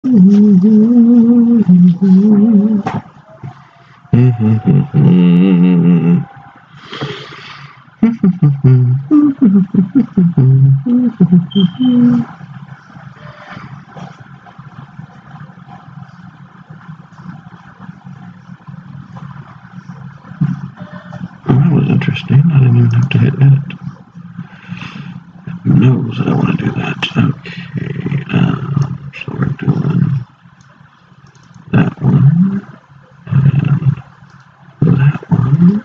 That was interesting. I didn't even have to hit edit. It knows that I want to do that. Okay, so we're doing that one and that one.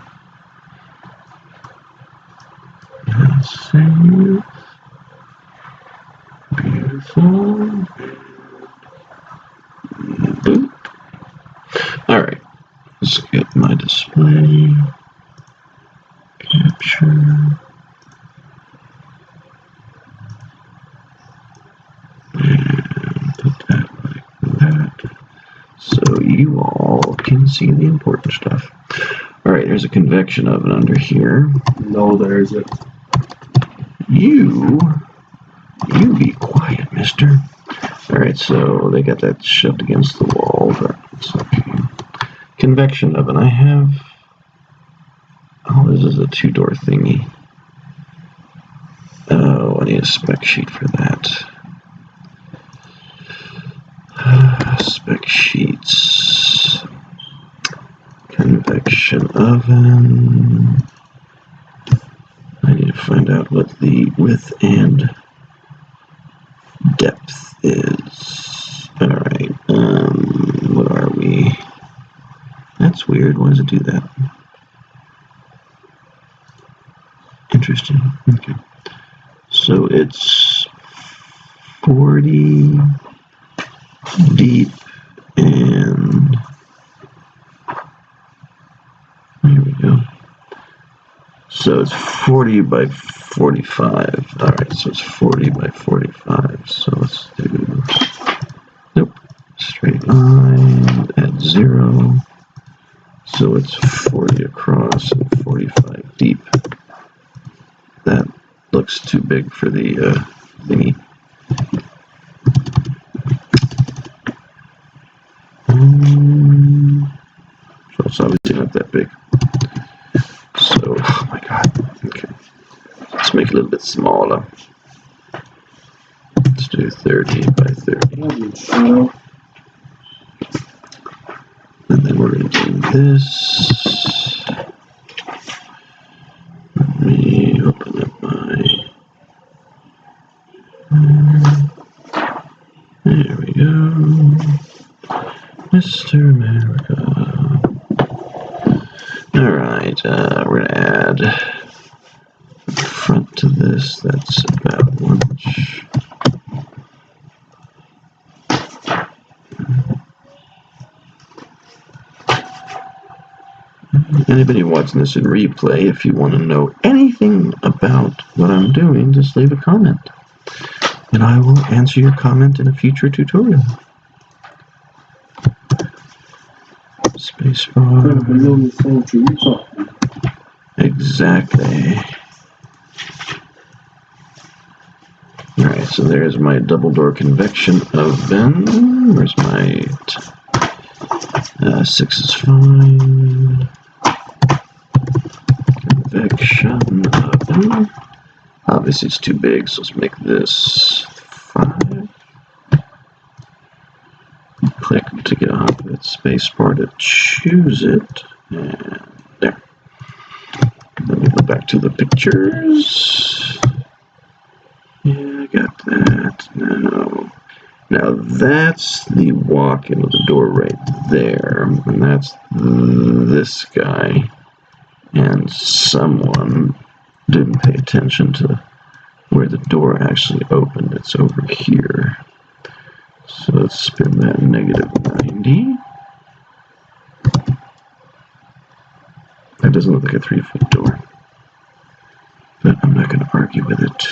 And save. Beautiful. Boop. Alright, let's get my display. Capture. And put that like that. So you all can see the important stuff. Alright, there's a convection oven under here. No, there isn't. You be quiet, mister. Alright, so they got that shoved against the wall, but it's okay. Convection oven. I have... Oh, this is a two-door thingy. Oh, I need a spec sheet for that. Spec sheets. Convection oven. I need to find out what the width and depth is. Alright, what are we? That's weird. Why does it do that? Interesting. Okay. So it's 40 deep and there we go. So it's 40 by 45. Alright, so it's 40 by 45. So let's do, nope, straight line at 0. So it's 40 across and 45 deep. That looks too big for the thingy. So it's obviously not that big. So, oh my god, okay. Let's make it a little bit smaller. Let's do 30 by 30. And then we're going to do this. Let me open up my... There we go. Mr. America. Alright, we're going to add front to this. That's about 1 inch. Anybody watching this in replay, if you want to know anything about what I'm doing, just leave a comment. And I will answer your comment in a future tutorial. Spacebar. Exactly. Alright, so there's my double door convection oven. Where's my 6 is fine. Convection oven. Obviously it's too big, so let's make this 5. Click to get off of its spacebar to choose it. And there. Let me go back to the pictures. Yeah, I got that. Now that's the walk-in with the door right there. And that's this guy. And someone didn't pay attention to where the door actually opened. It's over here. So let's spin that -90. That doesn't look like a 3-foot door. But I'm not going to argue with it.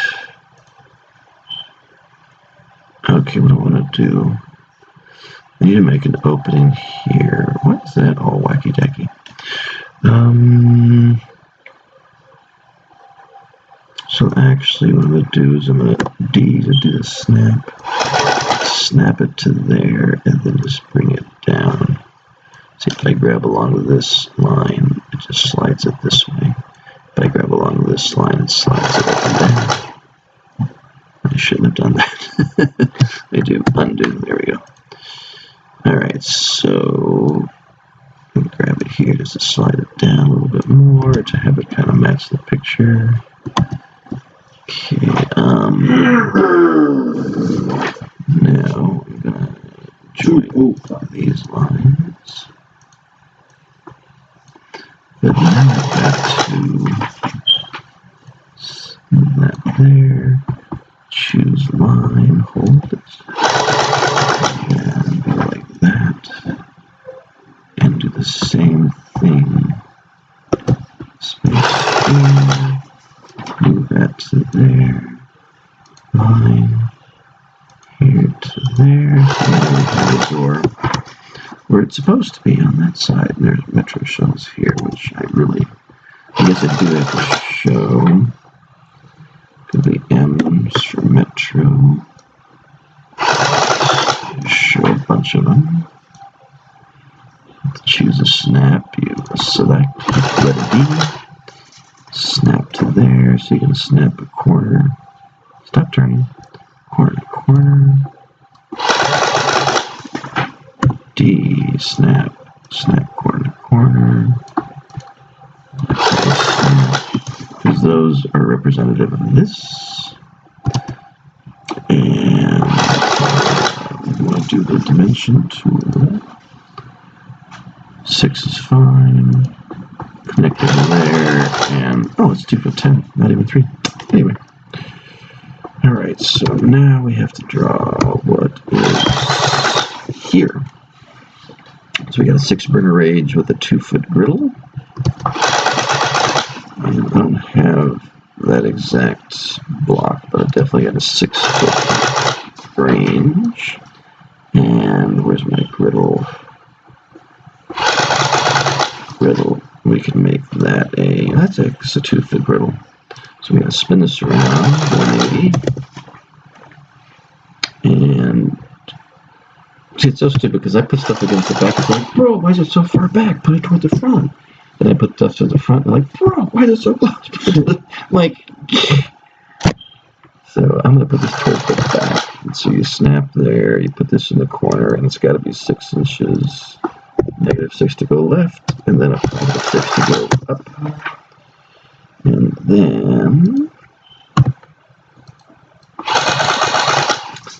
Okay, what I want to do, I need to make an opening here. What is that all wacky-dacky? So actually what I'm going to do is I'm going to D to do the snap snap it to there, and then just bring it down. See, if I grab along this line, it just slides it this way. If I grab along this line, it slides it up and down. I shouldn't have done that. I do undo. There we go. Alright, so I'm gonna grab it here just to slide it down a little bit more to have it kind of match the picture. Okay, now I'm gonna join these lines. But now I've got to send that there, choose line, hold it, and go like that, and do the same thing. Space here, move that to there, line, here to there, the door where it's supposed to be on that side. And there's metro shells here, which I guess I do have to show. Could be M's for metro. Show a bunch of them. Choose a snap, you select letter D, snap to there, so you can snap a corner, stop turning, corner to corner, D, snap, corner to corner, because those are representative of this, and I'm going to do the dimension tool. 6 is fine. Connect it there, and oh, it's 2 foot 10, not even 3. Anyway, all right. So now we have to draw what is here. So we got a 6-burner rage with a 2-foot griddle, and I don't have that exact block, but I definitely got a 6-foot range. And where's my griddle? We can make that that's a 2-foot griddle. So we're going to spin this around 180. And see, it's so stupid because I put stuff against the back. It's like, bro, why is it so far back? Put it toward the front. And I put stuff to the front. And I'm like, bro, why is it so close? Like, so I'm going to put this towards the back. And so you snap there, you put this in the corner, and it's got to be 6 inches. -6 to go left, and then a +6 to go up. And then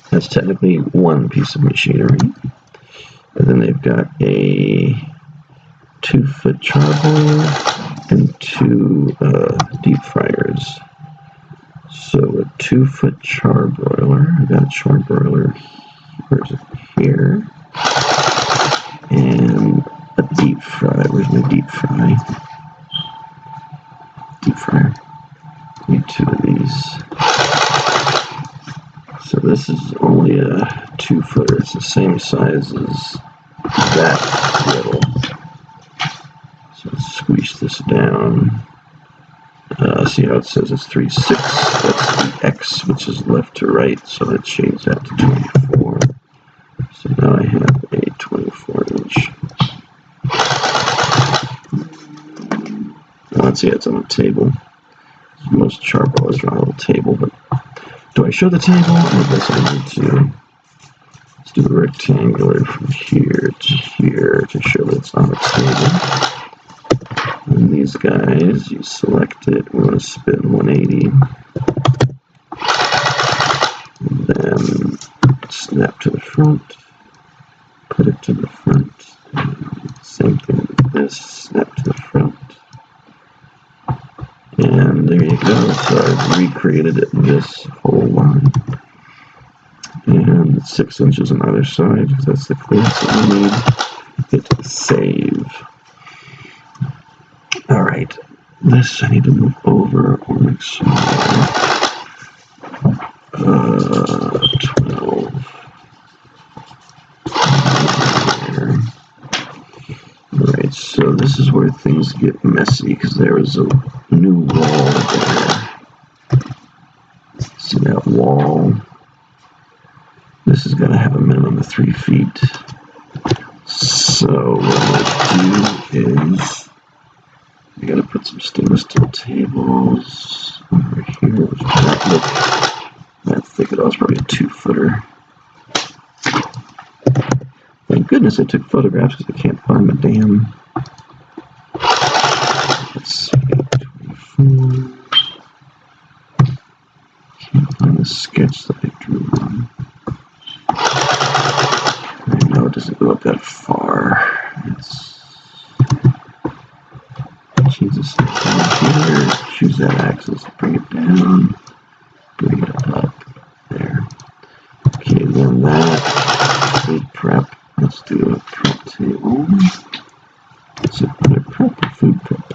that's technically one piece of machinery. And then they've got a 2-foot charboiler and 2 deep fryers. So a 2-foot charbroiler. I've got a charbroiler. Where's it? Here. And a deep fry. Where's my deep fry? Deep fryer. Need 2 of these. So this is only a 2-footer. It's the same size as that griddle. So let's squeeze this down. See how it says it's 3/6. That's the X, which is left to right. So let's change that to 24. So now I have a 24-inch. Let's see, it's on a table. Most charboilers are on a little table, but do I show the table? I guess I need to. Let's do a rectangular from here to here to show that it's on a table. And these guys, you select it. We want to spin 180. And then snap to the front. Put it to the front. Same thing with this. Snap to the front. And there you go. So I've recreated it in this whole line. And 6 inches on either side, because that's the clearance that we need. Hit save. Alright. This I need to move over or make smaller. 12. There. Alright, so this is where things get messy, because there is a new wall there. See that wall? This is going gotta have a minimum of 3 feet. So what I'm gonna do is I gotta put some stainless steel tables over here, which does not look that thick at all. It's probably a 2-footer. Thank goodness I took photographs because I can't find the damn. Let's see, 24. Can't find the sketch that I drew on. I know it doesn't go up that far. It's Jesus. Here, choose that axis, bring it down, bring it up. There. Okay, then that food prep. Let's do a prep table. Is it under prep or food prep?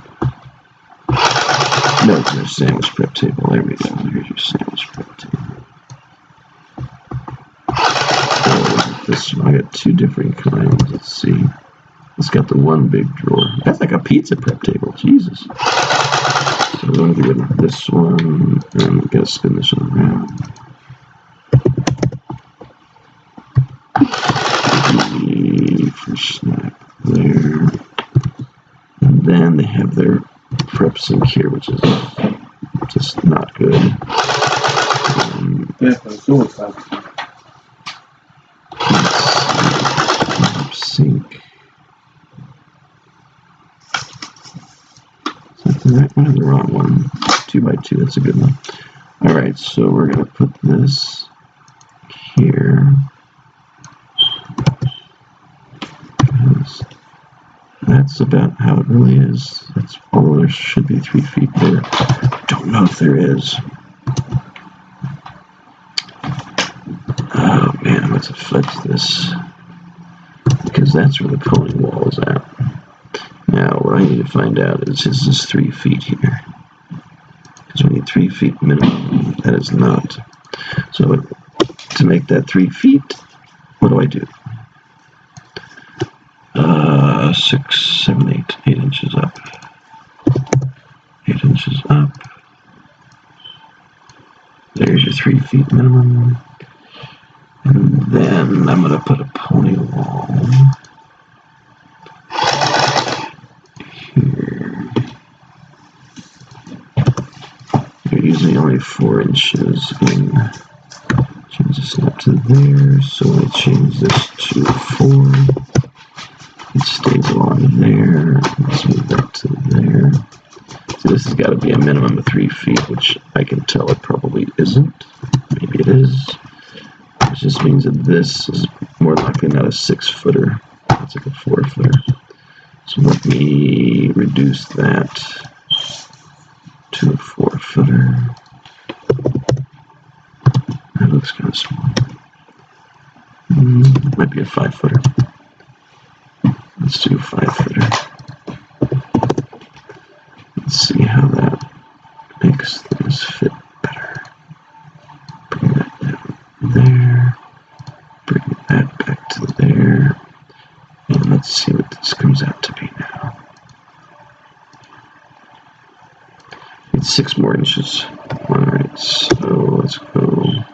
No, there's sandwich prep table. There we go. Here's your sandwich prep table. Oh, this one. I got 2 different kinds. Let's see. It's got the one big drawer. That's like a pizza prep table. Jesus. So we're going to get rid of this one. And we've got to spin this one around. For snap there. And then they have their prep sink here, which is just not good. Sink. Is that the right one or the wrong one? 2x2, that's a good one. Alright, so we're going to put this here. That's about how it really is. That's all. There should be 3 feet there. Don't know if there is. Oh man, I'm going to flex this because that's where the pony wall is at. Now, what I need to find out is this 3 feet here? Because we need 3 feet minimum. That is not. So, to make that 3 feet, what do? 6, 7, 8, 8 inches up. 8 inches up. There's your 3 feet minimum. And then I'm going to put a pony wall here. They're usually only 4 inches in. Change this up to there. So I change this to 4. It stays along there. Let's move that to there. So this has got to be a minimum of 3 feet, which I can tell it probably isn't. Maybe it is. Which just means that this is more likely not a 6-footer. It's like a 4-footer. So let me reduce that to a 4-footer. That looks kind of small. Might be a 5-footer. Let's do a 5-footer. Let's see how that makes things fit better. Bring that down there. Bring that back to there. And let's see what this comes out to be now. It's 6 more inches. Alright, so let's go.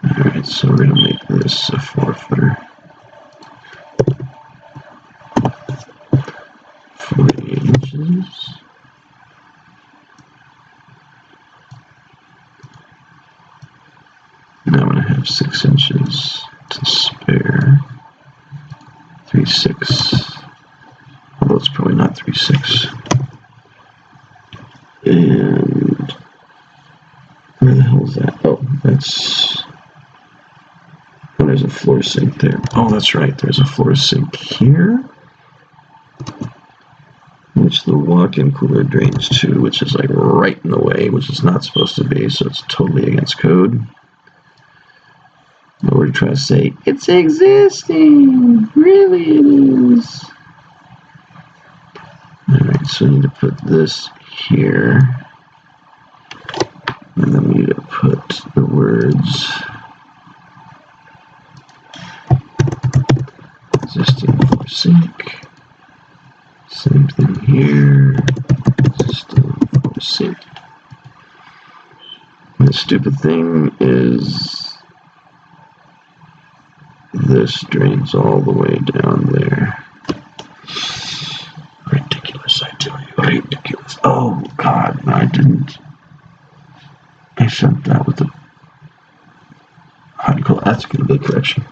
Alright, so we're going to make this a 4-footer. 48 inches. Now I'm going to have 6 inches to spare. 3/6. Although it's probably not 3/6. And where the hell is that? Oh, that's. Oh, there's a floor sink there. Oh, that's right. There's a floor sink here, which the walk-in cooler drains to, which is like right in the way, which is not supposed to be, so it's totally against code. But we're trying to say, it's existing! Really it is! Alright, so we need to put this here. And then we need to put the words existing floor sink. Same thing here. Existing floor sink. This stupid thing is this drains all the way down there. Ridiculous, I tell you. Ridiculous. Oh, God, no, I didn't. I sent that with the... How do you call it? That's going to be a correction.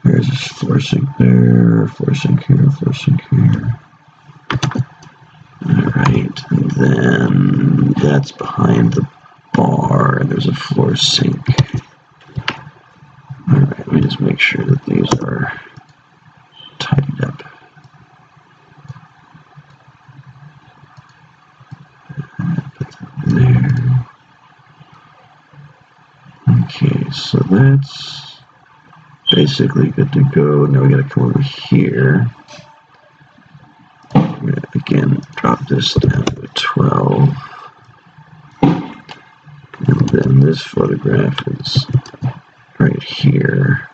There's this floor sink there, floor sink here, floor sink here. Alright, and then that's behind the bar, and there's a floor sink. Alright, let me just make sure that these are tidied up. Put that there. Okay, so that's basically good to go. Now we gotta come over here. We're gonna again drop this down to 12. And then this photograph is right here.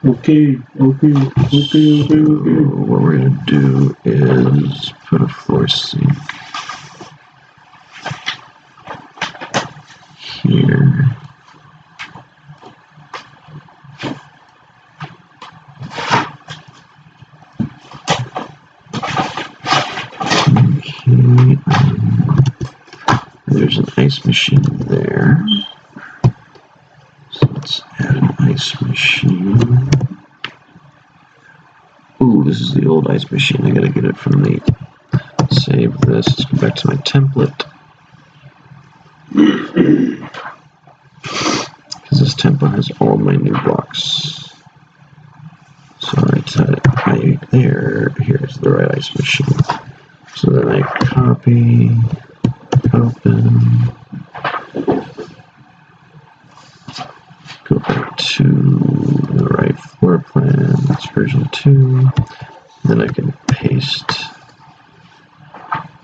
Okay. So what we're gonna do is put a floor sink here. Okay. There's an ice machine there. So let's add an ice machine. Ooh, this is the old ice machine. I gotta get it from the... Save this. Let's go back to my template. Because this template has all my new blocks. So I set it right there. Here's the right ice machine. So then I copy, open, go back to the right floor plan. That's version 2. Then I can paste.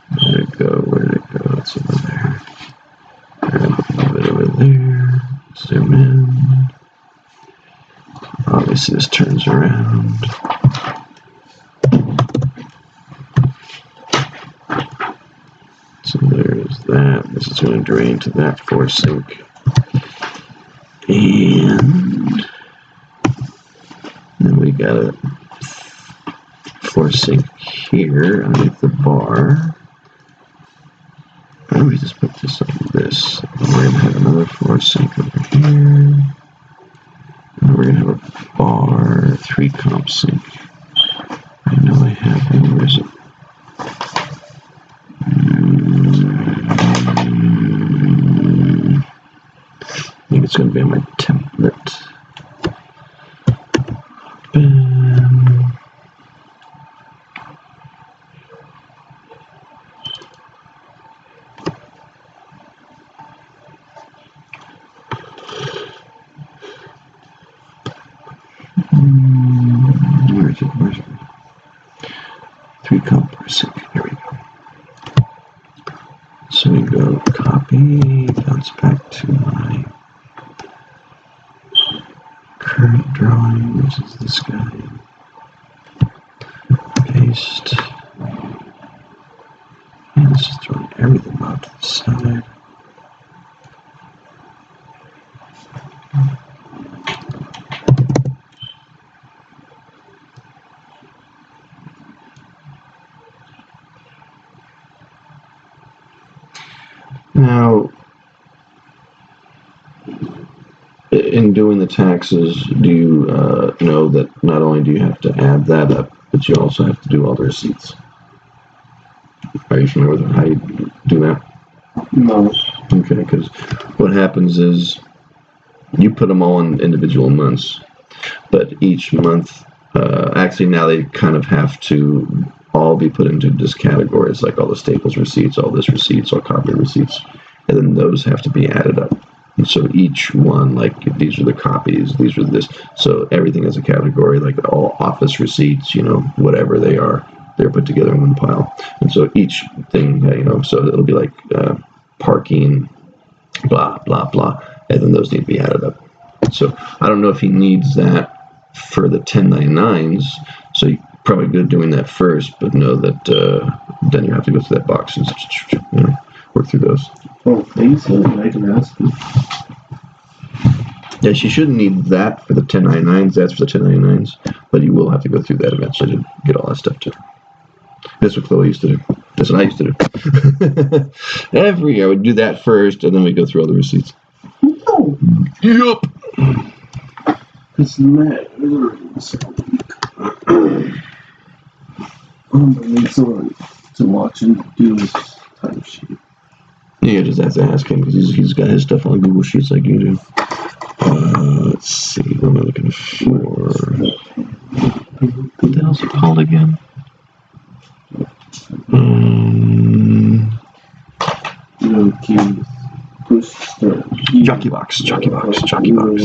Where did it go? Where did it go? It's over there. And move it over there. Zoom in. Obviously, this turns around. So there's that. This is going to drain to that floor sink. And then we got a floor sink here underneath the bar. Why don't we just put this on this? And we're going to have another floor sink over here. And we're going to have a bar 3 comp sink. I know I have one. Where is it? I think it's going to be on my template. Where's it? 3 comp per sink. Here we go. So we go copy, bounce back to my current drawing, which is this guy. Paste. And this is throwing everything off to the side. Now, in doing the taxes, do you know that not only do you have to add that up, but you also have to do all the receipts? Are you familiar with how you do that? No. Okay, because what happens is you put them all in individual months, but each month, actually now they kind of have to all be put into this categories, like all the Staples receipts, all this receipts, all copy receipts, and then those have to be added up. And so each one, like these are the copies, these are this, so everything is a category, like all office receipts, whatever they are, they're put together in one pile. And so each thing, so it'll be like parking, blah, blah, blah, and then those need to be added up. So I don't know if he needs that for the 1099s, so you're probably good doing that first, but know that then you have to go through that box and work through those. Oh, Lisa, I can ask you. Yeah, she shouldn't need that for the 1099s. That's for the 1099s. But you will have to go through that eventually to get all that stuff too. That's what Chloe used to do. That's what I used to do. Every year I would do that first, and then we go through all the receipts. No! Yup! It's not. Someone to watch and do his timesheet. Yeah, just have to ask him because he's got his stuff on Google Sheets like you do. Let's see. What am I looking for? What the hell's it called again? No keys. Push start. Jockey box. Jockey box. Jockey box.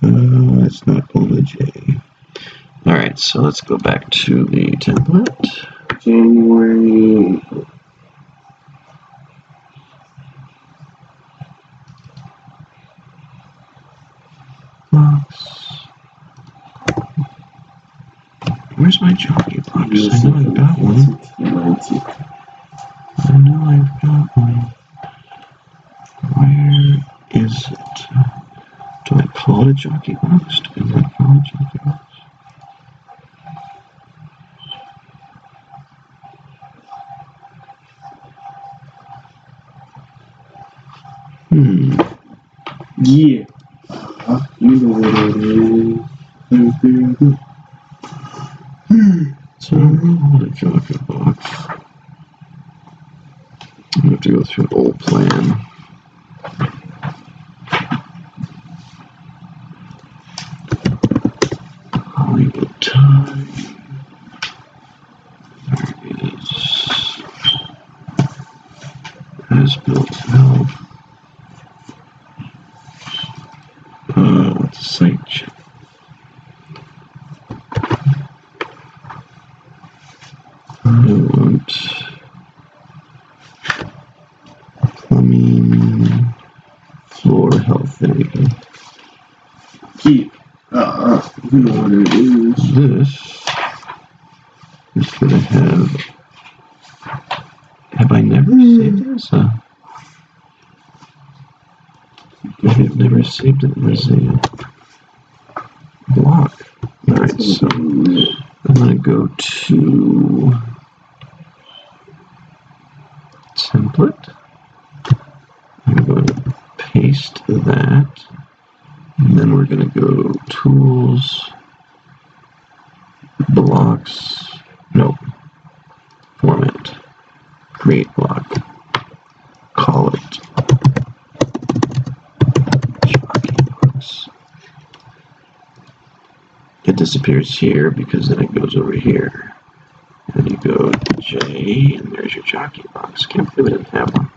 It's not on the J. All right, so let's go back to the template. January. Box. Where's my jockey box? I know I've got one. I know I've got one. Where is it? Do I call it a jockey box? Do I not call it a jockey box? Yeah. You know what it is. So I don't call it a jockey box. I have to go through an old plan. Hollywood time. There it is. As built help. Site check. I want plumbing, floor health. There we go. Keep. You know what it is. This is gonna have. Have I never saved it as a? I've never saved it as a block. Alright, so I'm gonna go to template. I'm going to paste that. And then we're going to go tools, blocks, no, format, create block, call it jockey box. It disappears here because then it goes over here. And then you go to J, and there's your jockey box. Can't believe I didn't have one.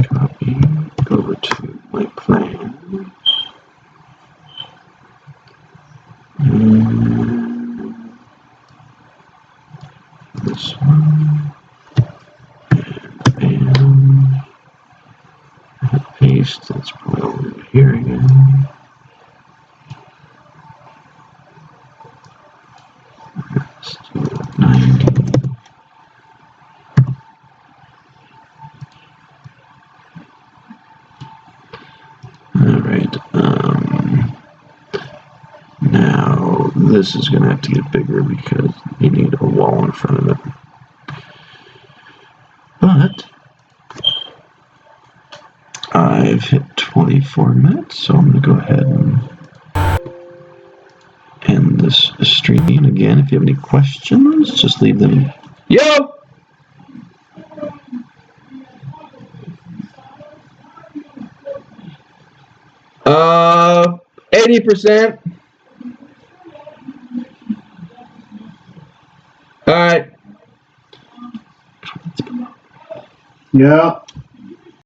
Copy, go over to my plan. And this one. And bam. Paste, that's probably over here again. Let's do 90. Alright, now this is going to have to get bigger because you need a wall in front of it. But I've hit 24 minutes, so I'm going to go ahead and end this stream. Again, if you have any questions, just leave them. Yo! 80%. All right. Yeah.